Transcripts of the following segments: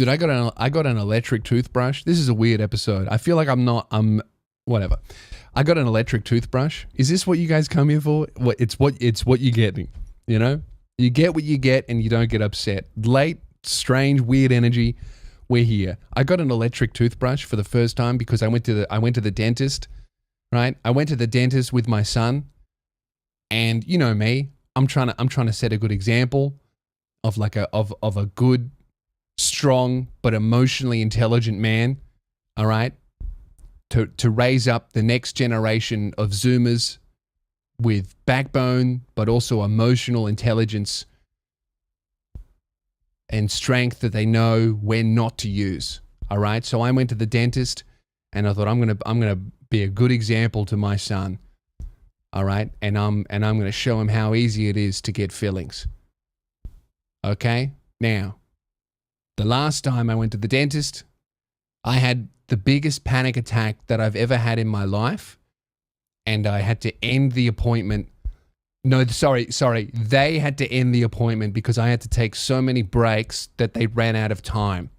Dude, I got an electric toothbrush. This is a weird episode. I feel like I'm whatever. I got an electric toothbrush. Is this what you guys come here for? It's what you're getting, you know? You get what you get and you don't get upset. Late, strange, weird energy. We're here. I got an electric toothbrush for the first time because I went to the dentist, right? I went to the dentist with my son, and you know me, I'm trying to set a good example of like of a good, strong but emotionally intelligent man, all right? To raise up the next generation of Zoomers with backbone, but also emotional intelligence and strength that they know when not to use. All right. So I went to the dentist, and I thought I'm gonna be a good example to my son. All right, and I'm gonna show him how easy it is to get fillings. Okay. Now, the last time I went to the dentist, I had the biggest panic attack that I've ever had in my life, and I had to end the appointment. No, sorry. They had to end the appointment because I had to take so many breaks that they ran out of time,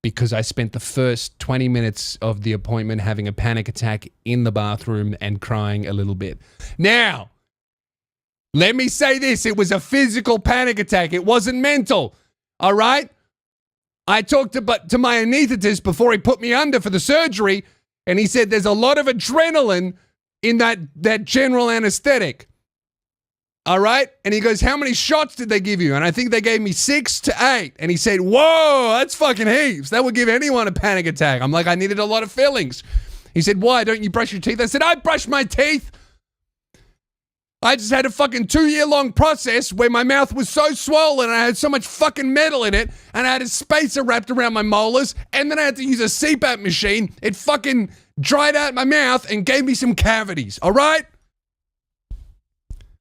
because I spent the first 20 minutes of the appointment having a panic attack in the bathroom and crying a little bit. Now, let me say this. It was a physical panic attack. It wasn't mental. All right? I talked to my anesthetist before he put me under for the surgery, and he said there's a lot of adrenaline in that general anesthetic. All right? And he goes, how many shots did they give you? And I think they gave me 6 to 8. And he said, whoa, that's fucking heaps. That would give anyone a panic attack. I'm like, I needed a lot of fillings. He said, why? Don't you brush your teeth? I said, I brush my teeth. I just had a fucking 2-year-long process where my mouth was so swollen and I had so much fucking metal in it, and I had a spacer wrapped around my molars, and then I had to use a CPAP machine. It fucking dried out my mouth and gave me some cavities, all right?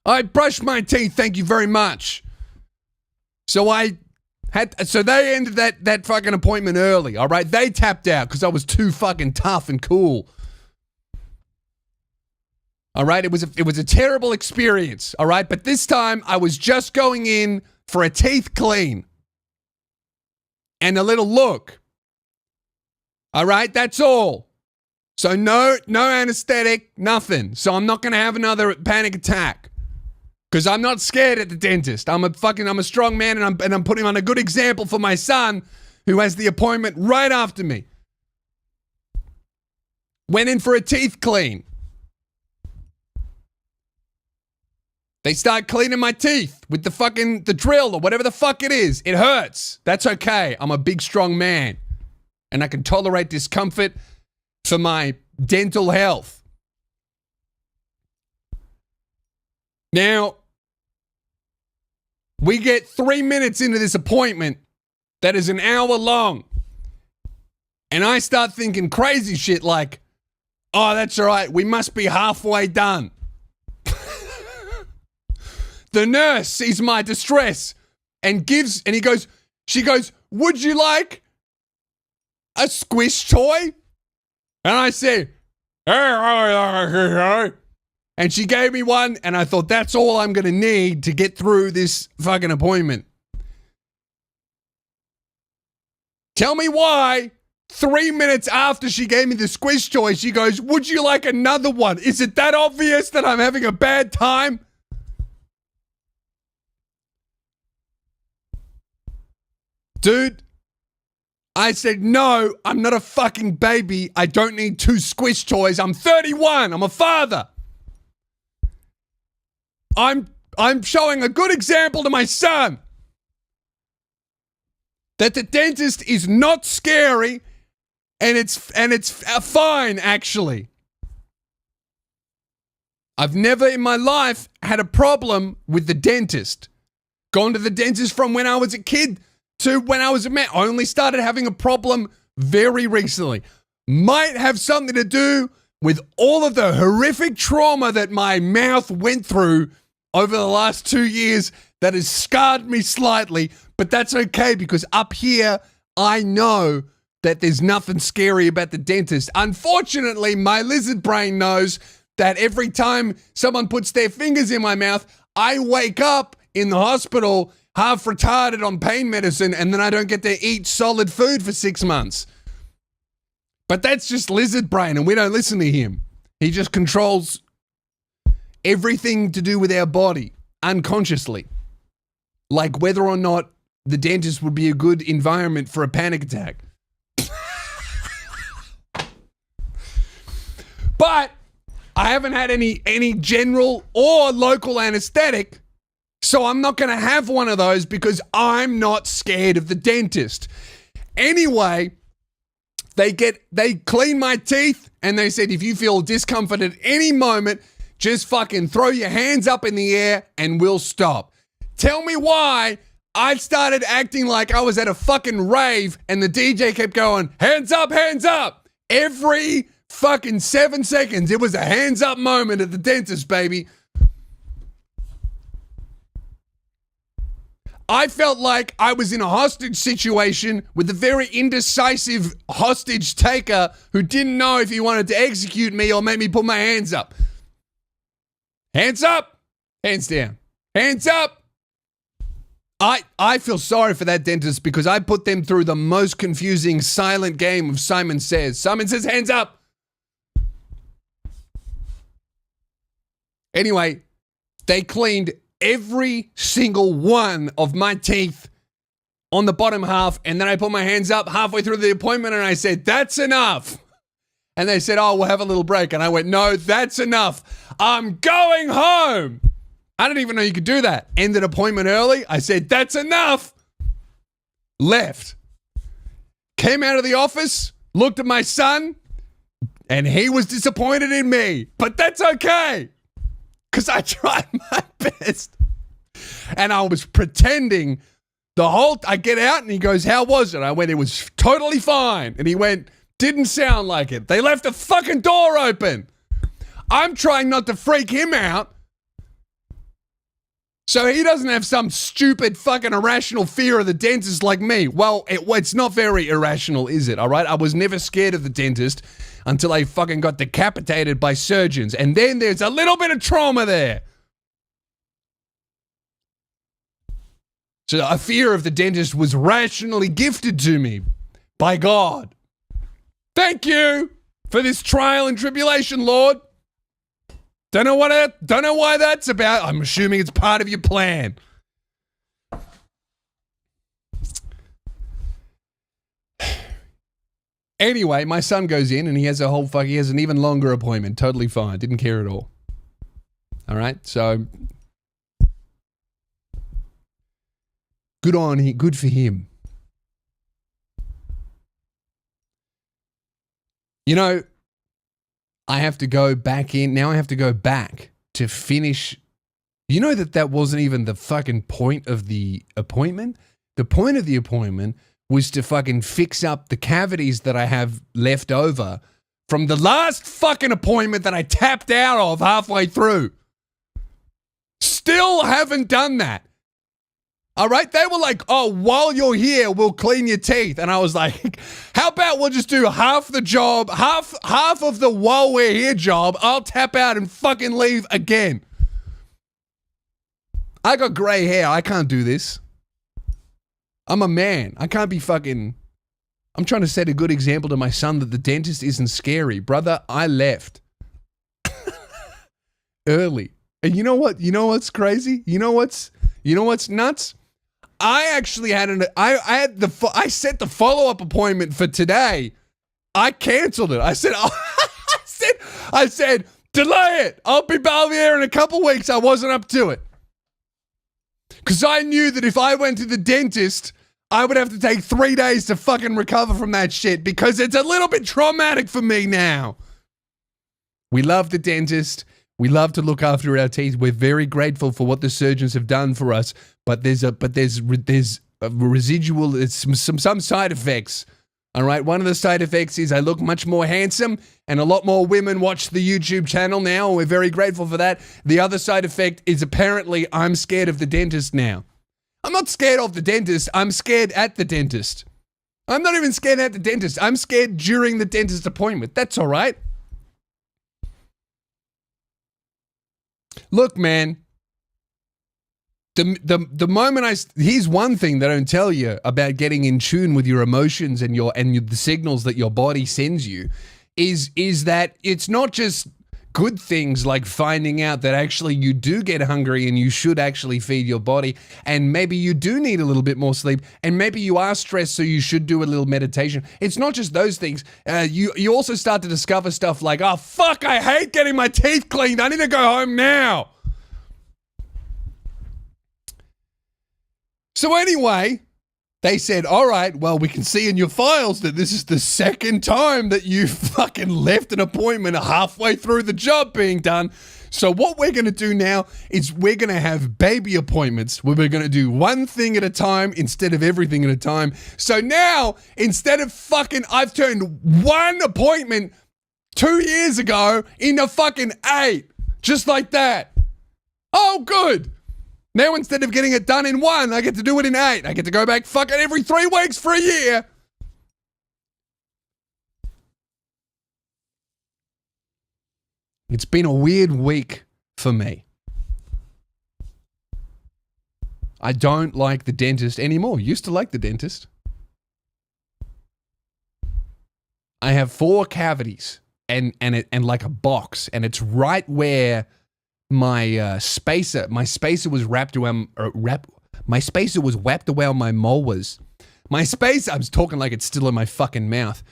I brushed my teeth, thank you very much. So they ended that fucking appointment early, all right? They tapped out because I was too fucking tough and cool. All right, it was a terrible experience, all right? But this time I was just going in for a teeth clean and a little look. All right, that's all. So no anesthetic, nothing. So I'm not going to have another panic attack because I'm not scared at the dentist. I'm a strong man, and I'm putting on a good example for my son who has the appointment right after me. Went in for a teeth clean. They start cleaning my teeth with the drill or whatever the fuck it is. It hurts. That's okay. I'm a big, strong man, and I can tolerate discomfort for my dental health. Now, we get 3 minutes into this appointment that is an hour long, and I start thinking crazy shit like, oh, that's all right. We must be halfway done. The nurse sees my distress and she goes, would you like a squish toy? And I said, and she gave me one, and I thought, that's all I'm going to need to get through this fucking appointment. Tell me why 3 minutes after she gave me the squish toy, she goes, would you like another one? Is it that obvious that I'm having a bad time? Dude, I said, no, I'm not a fucking baby. I don't need 2 squish toys. I'm 31. I'm a father. I'm showing a good example to my son that the dentist is not scary, and it's fine, actually. I've never in my life had a problem with the dentist. Gone to the dentist from when I was a kid to when I was a man. I only started having a problem very recently. Might have something to do with all of the horrific trauma that my mouth went through over the last 2 years that has scarred me slightly, but that's okay because up here, I know that there's nothing scary about the dentist. Unfortunately, my lizard brain knows that every time someone puts their fingers in my mouth, I wake up in the hospital half retarded on pain medicine and then I don't get to eat solid food for 6 months. But that's just lizard brain and we don't listen to him. He just controls everything to do with our body unconsciously. Like whether or not the dentist would be a good environment for a panic attack. But I haven't had any general or local anesthetic, so I'm not going to have one of those because I'm not scared of the dentist. Anyway, they clean my teeth and they said if you feel discomfort at any moment, just fucking throw your hands up in the air and we'll stop. Tell me why I started acting like I was at a fucking rave and the DJ kept going, hands up, hands up. Every fucking 7 seconds, it was a hands up moment at the dentist, baby. I felt like I was in a hostage situation with a very indecisive hostage taker who didn't know if he wanted to execute me or make me put my hands up. Hands up, hands down, hands up. I feel sorry for that dentist because I put them through the most confusing silent game of Simon Says. Simon Says, hands up. Anyway, they cleaned every single one of my teeth on the bottom half, and then I put my hands up halfway through the appointment and I said, that's enough. And they said, oh, we'll have a little break. And I went, no, that's enough. I'm going home. I didn't even know you could do that. Ended appointment early. I said, that's enough. Left. Came out of the office, looked at my son, and he was disappointed in me. But that's okay. Because I tried my best. And I was pretending I get out and he goes, how was it? I went, it was totally fine. And he went, didn't sound like it. They left the fucking door open. I'm trying not to freak him out. So he doesn't have some stupid fucking irrational fear of the dentist like me. Well, it's not very irrational, is it? All right. I was never scared of the dentist until I fucking got decapitated by surgeons. And then there's a little bit of trauma there. So a fear of the dentist was rationally gifted to me by God. Thank you for this trial and tribulation, Lord. Don't know why that's about. I'm assuming it's part of your plan. Anyway, my son goes in and he has an even longer appointment. Totally fine. Didn't care at all. All right. So good for him. You know, I have to go back in. Now I have to go back to finish. You know that wasn't even the fucking point of the appointment? The point of the appointment was to fucking fix up the cavities that I have left over from the last fucking appointment that I tapped out of halfway through. Still haven't done that. All right, they were like, oh, while you're here, we'll clean your teeth. And I was like, how about we'll just do half the job, half of the while we're here job, I'll tap out and fucking leave again. I got gray hair. I can't do this. I'm a man. I can't be fucking... I'm trying to set a good example to my son that the dentist isn't scary. Brother, I left. Early. And you know what? You know what's crazy? You know what's nuts? I actually had I set the follow-up appointment for today. I canceled it. I said, delay it. I'll be there in a couple weeks. I wasn't up to it. Because I knew that if I went to the dentist, I would have to take 3 days to fucking recover from that shit because it's a little bit traumatic for me now. We love the dentist. We love to look after our teeth. We're very grateful for what the surgeons have done for us, but there's a residual, it's some side effects. All right, one of the side effects is I look much more handsome and a lot more women watch the YouTube channel now. We're very grateful for that. The other side effect is apparently I'm scared of the dentist now. I'm not scared of the dentist. I'm scared at the dentist. I'm not even scared at the dentist. I'm scared during the dentist appointment. That's all right. Look, man, The moment here's one thing they don't tell you about getting in tune with your emotions and the signals that your body sends you is that it's not just good things like finding out that actually you do get hungry and you should actually feed your body, and maybe you do need a little bit more sleep, and maybe you are stressed so you should do a little meditation. It's not just those things. You also start to discover stuff like, oh fuck, I hate getting my teeth cleaned, I need to go home now. So anyway, they said, all right, well, we can see in your files that this is the second time that you fucking left an appointment halfway through the job being done. So what we're going to do now is we're going to have baby appointments where we're going to do one thing at a time instead of everything at a time. So now, instead of I've turned one appointment 2 years ago into fucking 8. Just like that. Oh, good. Now, instead of getting it done in 1, I get to do it in 8. I get to go back fucking every 3 weeks for a year. It's been a weird week for me. I don't like the dentist anymore. Used to like the dentist. I have 4 cavities and like a box, and it's right where my spacer was wrapped around my spacer was wrapped around my molars. My spacer, I'm talking like it's still in my fucking mouth.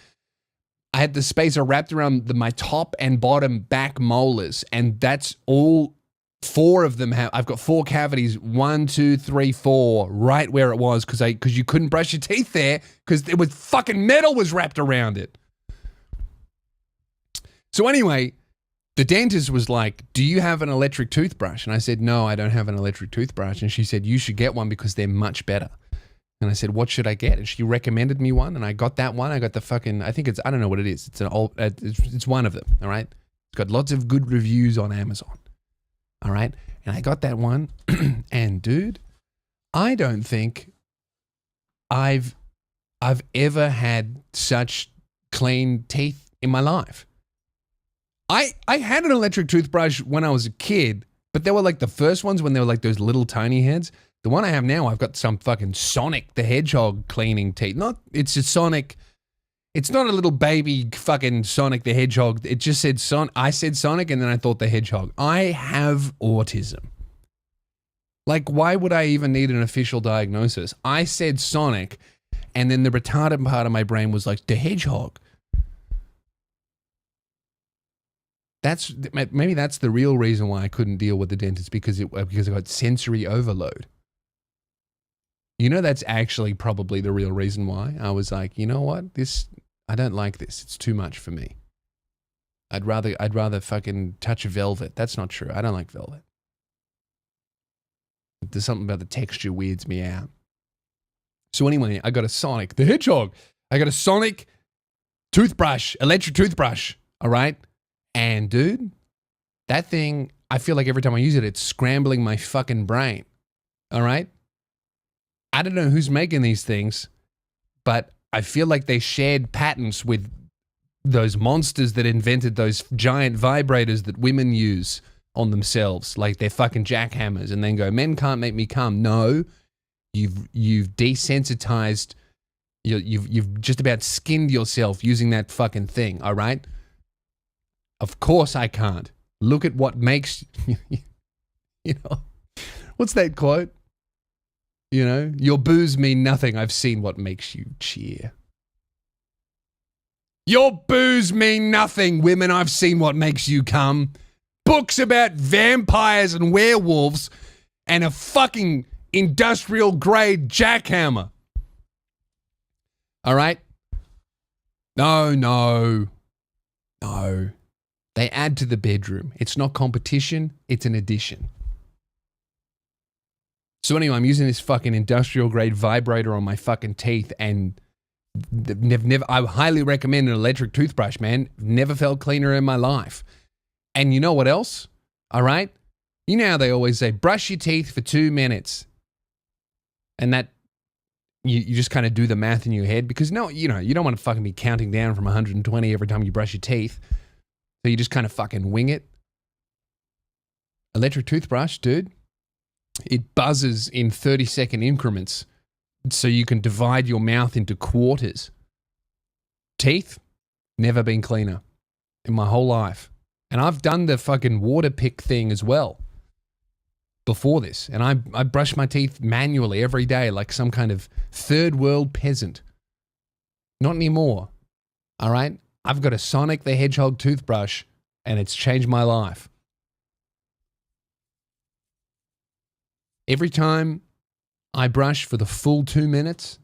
I had the spacer wrapped around my top and bottom back molars, and that's all 4 of them I've got 4 cavities, 1, 2, 3, 4, right where it was, because you couldn't brush your teeth there because it was fucking metal was wrapped around it. So anyway, the dentist was like, do you have an electric toothbrush? And I said, no, I don't have an electric toothbrush. And she said, you should get one because they're much better. And I said, what should I get? And she recommended me one, and I got that one. I got the fucking, I don't know what it is. It's an old, it's one of them, all right? It's got lots of good reviews on Amazon, all right? And I got that one, and dude, I don't think I've ever had such clean teeth in my life. I had an electric toothbrush when I was a kid, but they were like the first ones when they were like those little tiny heads. The one I have now, I've got some fucking Sonic the Hedgehog cleaning teeth. It's a Sonic. It's not a little baby fucking Sonic the Hedgehog. It just said I said Sonic, and then I thought the Hedgehog. I have autism. Like, why would I even need an official diagnosis? I said Sonic, and then the retarded part of my brain was like, the Hedgehog. Maybe that's the real reason why I couldn't deal with the dentist, because I got sensory overload. You know, that's actually probably the real reason why. I was like, you know what? I don't like this. It's too much for me. I'd rather fucking touch velvet. That's not true. I don't like velvet. There's something about the texture weirds me out. So anyway, I got a Sonic the Hedgehog. I got a Sonic toothbrush, electric toothbrush. All right. And dude, that thing, I feel like every time I use it, it's scrambling my fucking brain. All right? I don't know who's making these things, but I feel like they shared patents with those monsters that invented those giant vibrators that women use on themselves, like they're fucking jackhammers, and then go, men can't make me come. No, you've desensitized, you've just about skinned yourself using that fucking thing, all right? Of course I can't. Look at what makes, you know, what's that quote? You know, your boos mean nothing. I've seen what makes you cheer. Your boos mean nothing, women. I've seen what makes you come. Books about vampires and werewolves and a fucking industrial grade jackhammer. All right? No. They add to the bedroom. It's not competition, it's an addition. So anyway, I'm using this fucking industrial grade vibrator on my fucking teeth, and I highly recommend an electric toothbrush, man. Never felt cleaner in my life. And you know what else? All right? You know how they always say, brush your teeth for 2 minutes. And that, you just kind of do the math in your head, because you don't want to fucking be counting down from 120 every time you brush your teeth. So you just kind of fucking wing it. Electric toothbrush, dude. It buzzes in 30-second increments so you can divide your mouth into quarters. Teeth, never been cleaner in my whole life. And I've done the fucking water pick thing as well before this. And I brush my teeth manually every day like some kind of third world peasant. Not anymore. All right? I've got a Sonic the Hedgehog toothbrush and it's changed my life. Every time I brush for the full 2 minutes,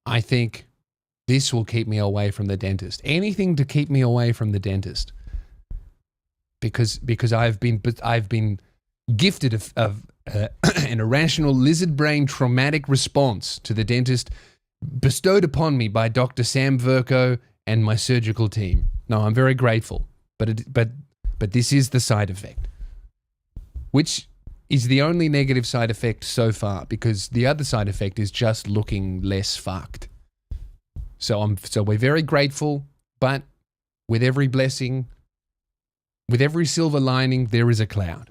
I think this will keep me away from the dentist. Anything to keep me away from the dentist. Because I've been gifted of an irrational lizard brain traumatic response to the dentist bestowed upon me by Dr. Sam Verco and my surgical team. No, I'm very grateful, but this is the side effect, which is the only negative side effect so far, because the other side effect is just looking less fucked. So we're very grateful, but with every blessing, with every silver lining, there is a cloud.